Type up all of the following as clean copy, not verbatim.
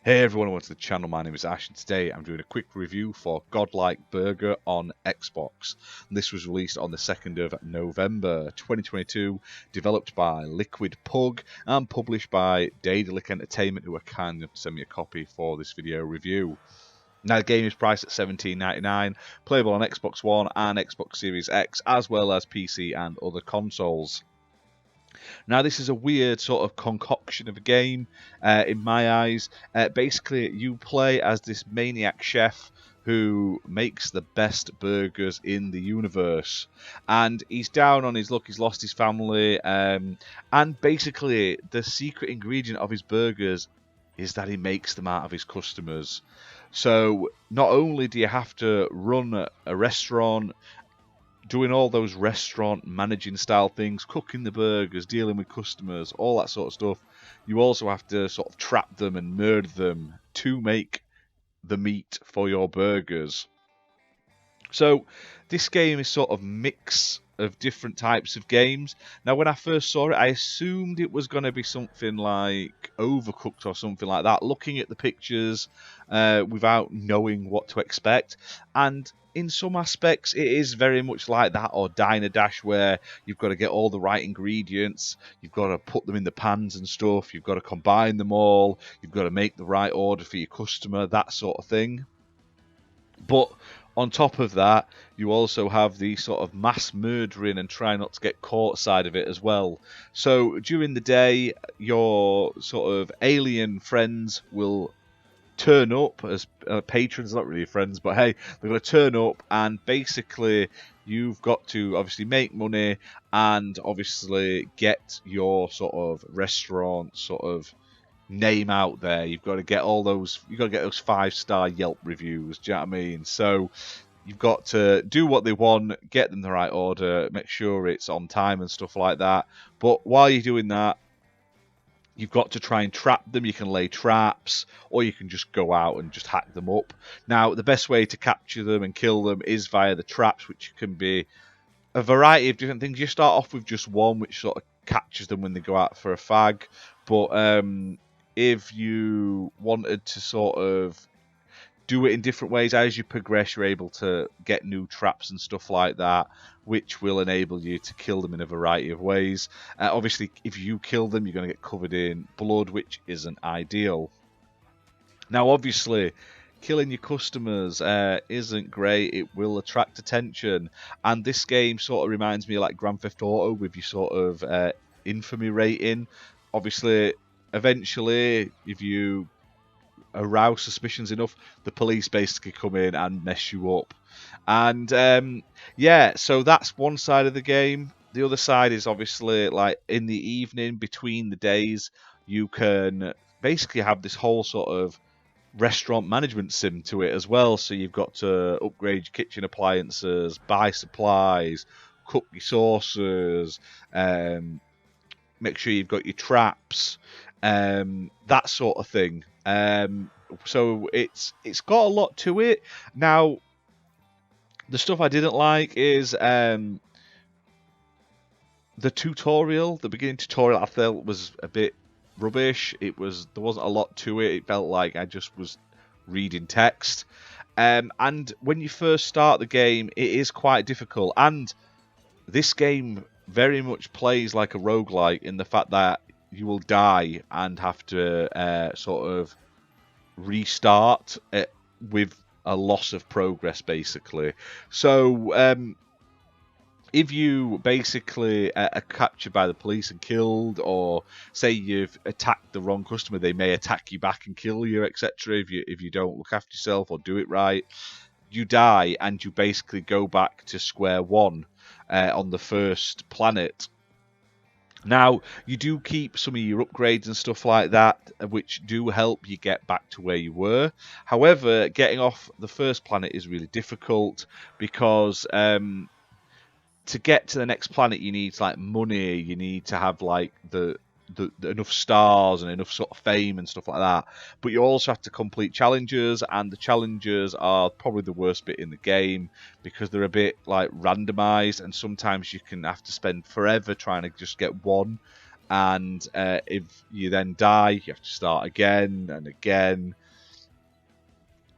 Hey everyone, welcome to the channel. My name is Ash, and today I'm doing a quick review for Godlike Burger on Xbox. This was released on the 2nd of November 2022, developed by Liquid Pug and published by Daedalic Entertainment, who are kind enough to send me a copy for this video review. Now the game is priced at $17.99, playable on Xbox One and Xbox Series X, as well as PC and other consoles. Now, this is a weird sort of concoction of a game in my eyes. Basically, you play as this maniac chef who makes the best burgers in the universe. And he's down on his luck, he's lost his family. And basically, the secret ingredient of his burgers is that he makes them out of his customers. So, not only do you have to run a restaurant, doing all those restaurant managing style things, cooking the burgers, dealing with customers, all that sort of stuff, you also have to sort of trap them and murder them to make the meat for your burgers. So this game is sort of mix of different types of games. Now, when I first saw it, I assumed it was going to be something like Overcooked or something like that, looking at the pictures without knowing what to expect. And in some aspects, it is very much like that, or Diner Dash, where you've got to get all the right ingredients, you've got to put them in the pans and stuff, you've got to combine them all, you've got to make the right order for your customer, that sort of thing. But on top of that, you also have the sort of mass murdering and try not to get caught side of it as well. So during the day, your sort of alien friends will turn up as patrons, not really friends, but hey, they're going to turn up, and basically you've got to obviously make money and obviously get your sort of restaurant sort of name out there. You've got to get all those, you've got to get those 5-star Yelp reviews, do you know what I mean? So you've got to do what they want, get them the right order, make sure it's on time and stuff like that. But while you're doing that, you've got to try and trap them. You can lay traps, or you can just go out and just hack them up. Now, the best way to capture them and kill them is via the traps, which can be a variety of different things. You start off with just one, which sort of catches them when they go out for a fag. But if you wanted to sort of do it in different ways, as you progress, you're able to get new traps and stuff like that, which will enable you to kill them in a variety of ways. Obviously, if you kill them, you're going to get covered in blood, which isn't ideal. Now, obviously, killing your customers isn't great. It will attract attention, and this game sort of reminds me of like Grand Theft Auto with your sort of infamy rating. Obviously, eventually, if you arouse suspicions enough, the police basically come in and mess you up. And yeah, so that's one side of the game. The other side is obviously like in the evening between the days, you can basically have this whole sort of restaurant management sim to it as well. So you've got to upgrade your kitchen appliances, buy supplies, cook your sauces, make sure you've got your traps, that sort of thing. So it's got a lot to it. Now, the stuff I didn't like is the tutorial. The beginning tutorial I felt was a bit rubbish. There wasn't a lot to it. It felt like I just was reading text. And when you first start the game, it is quite difficult. And this game very much plays like a roguelike in the fact that you will die and have to sort of restart with a loss of progress, basically. So if you basically are captured by the police and killed, or say you've attacked the wrong customer, they may attack you back and kill you, etc. If you don't look after yourself or do it right, you die and you basically go back to square one on the first planet. Now, you do keep some of your upgrades and stuff like that, which do help you get back to where you were. However, getting off the first planet is really difficult because to get to the next planet, you need like money. You need to have like the enough stars and enough sort of fame and stuff like that. But you also have to complete challenges, and the challenges are probably the worst bit in the game because they're a bit like randomized, and sometimes you can have to spend forever trying to just get one. and if you then die, you have to start again and again.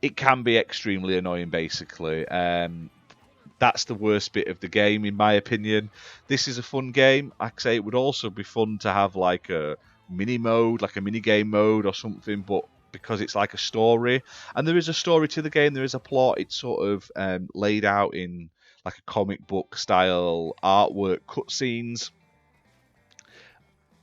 It can be extremely annoying, basically. That's the worst bit of the game, in my opinion. This is a fun game. Like I say, it would also be fun to have like a mini mode, like a mini game mode or something, but because it's like a story, and there is a story to the game, there is a plot. It's sort of laid out in like a comic book style artwork, cutscenes.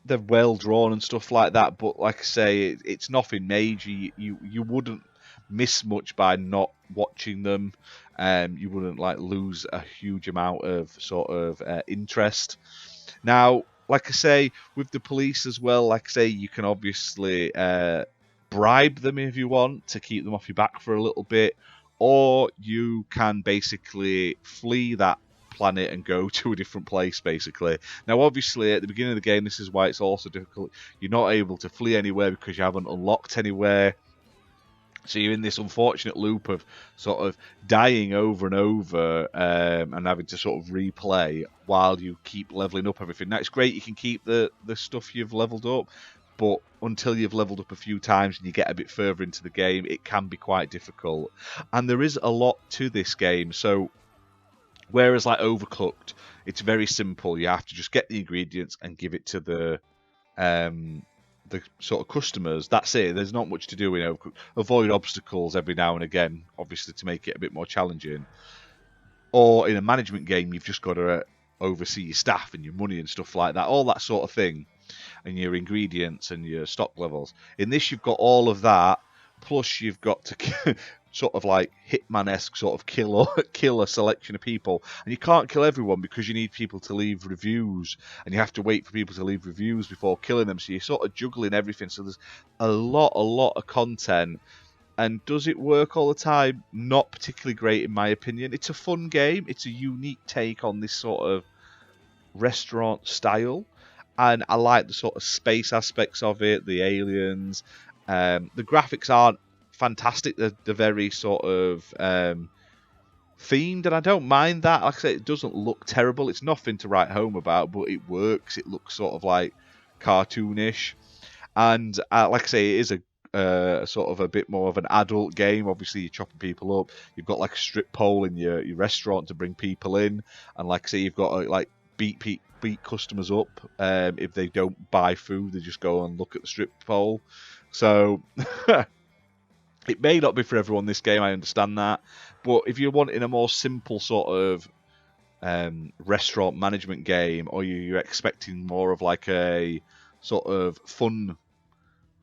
They're well drawn and stuff like that, but like I say, it's nothing major. You wouldn't miss much by not watching them. You wouldn't like lose a huge amount of sort of interest. Now, like I say, with the police as well, like I say, you can obviously bribe them if you want to keep them off your back for a little bit, or you can basically flee that planet and go to a different place, basically. Now, obviously, at the beginning of the game, this is why it's also difficult. You're not able to flee anywhere because you haven't unlocked anywhere. So you're in this unfortunate loop of sort of dying over and over and having to sort of replay while you keep leveling up everything. Now, it's great you can keep the stuff you've leveled up, but until you've leveled up a few times and you get a bit further into the game, it can be quite difficult. And there is a lot to this game, so whereas like Overcooked, it's very simple. You have to just get the ingredients and give it to the sort of customers. That's it. There's not much to do in Overcooked. Avoid obstacles every now and again, obviously to make it a bit more challenging. Or in a management game, you've just got to oversee your staff and your money and stuff like that, all that sort of thing, and your ingredients and your stock levels. In this, you've got all of that, plus you've got to sort of like Hitman-esque sort of kill a selection of people, and you can't kill everyone because you need people to leave reviews, and you have to wait for people to leave reviews before killing them. So you're sort of juggling everything. So there's a lot of content. And does it work all the time? Not particularly great, in my opinion. It's a fun game. It's a unique take on this sort of restaurant style, and I like the sort of space aspects of it, the aliens. The graphics aren't fantastic. They're very sort of themed, and I don't mind that. Like I say, it doesn't look terrible. It's nothing to write home about, but it works. It looks sort of like cartoonish, and like I say, it is a sort of a bit more of an adult game. Obviously, you're chopping people up. You've got like a strip pole in your restaurant to bring people in, and like I say, you've got to like beat customers up. If they don't buy food, they just go and look at the strip pole. So it may not be for everyone, this game, I understand that, but if you're wanting a more simple sort of restaurant management game, or you're expecting more of like a sort of fun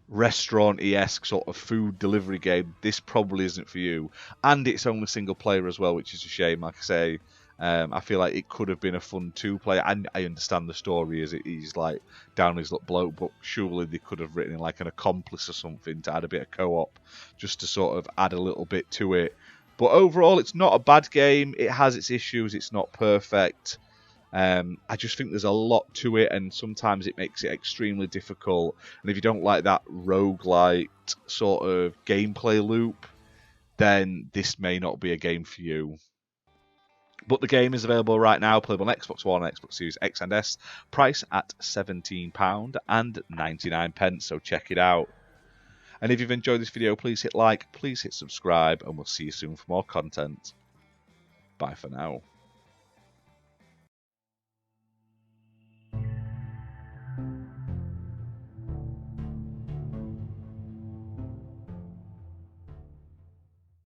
restaurant-esque sort of food delivery game, this probably isn't for you. And it's only single player as well, which is a shame. Like I say, I feel like it could have been a fun two-player, and I understand the story is he's like down his luck bloke, but surely they could have written in like an accomplice or something to add a bit of co-op, just to sort of add a little bit to it. But overall, it's not a bad game. It has its issues. It's not perfect. I just think there's a lot to it, and sometimes it makes it extremely difficult. And if you don't like that roguelite sort of gameplay loop, then this may not be a game for you. But the game is available right now, playable on Xbox One, Xbox Series X and S, price at £17.99, so check it out. And if you've enjoyed this video, please hit like, please hit subscribe, and we'll see you soon for more content. Bye for now.